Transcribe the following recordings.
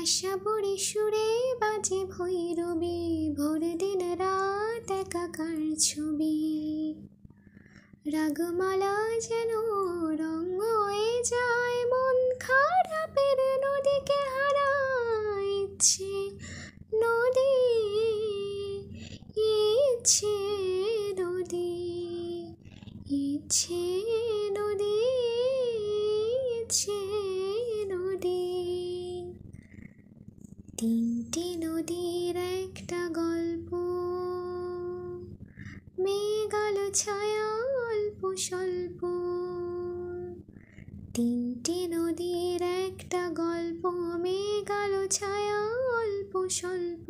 আশাবরী সুরে বাজে ভৈরবী, ভোর দিন রাত একাকার ছবি। রাগমালা যেন রঙ হয়ে যায়, মন খারাপের নদীকে হারায়। ইচ্ছে নদী, ইচ্ছে নদী, ইচ্ছে নদী, ইচ্ছে নদী। তিনটি নদীর একটা গল্প, মেঘ আলো ছায়া অল্প স্বল্প। তিনটি নদীর একটা গল্প, মেঘ আলো ছায়া অল্প স্বল্প।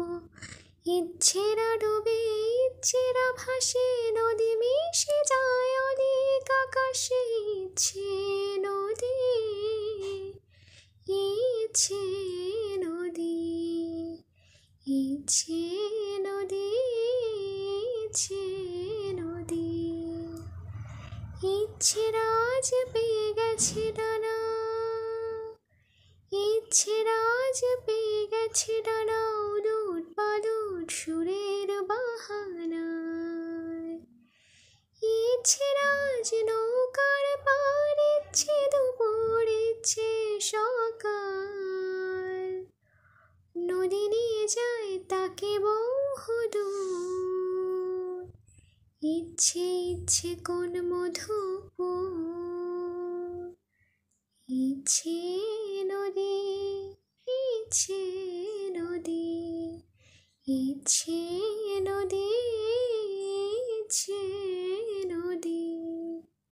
ইচ্ছেরা ডুবে ইচ্ছেরা ভাসে, নদী মিশে যায় অনেক আকাশে। ইচ্ছে নদী, ইচ্ছে নদী, ইচ্ছে নদী, ইচ্ছে নদী। ইচ্ছেরা আজ পেয়ে গেছে ডানা, ইচ্ছেরা আজ পেয়ে গেছে ডানা, উলট পালট সুরের বাহানায়। ইচ্ছেরা আজ নৌকার পার, ইচ্ছে দুপুর, ইচ্ছে সকাল। নদী নিয়ে যায় তাকে বহুদূর, ইচ্ছে ইচ্ছে কোন মধু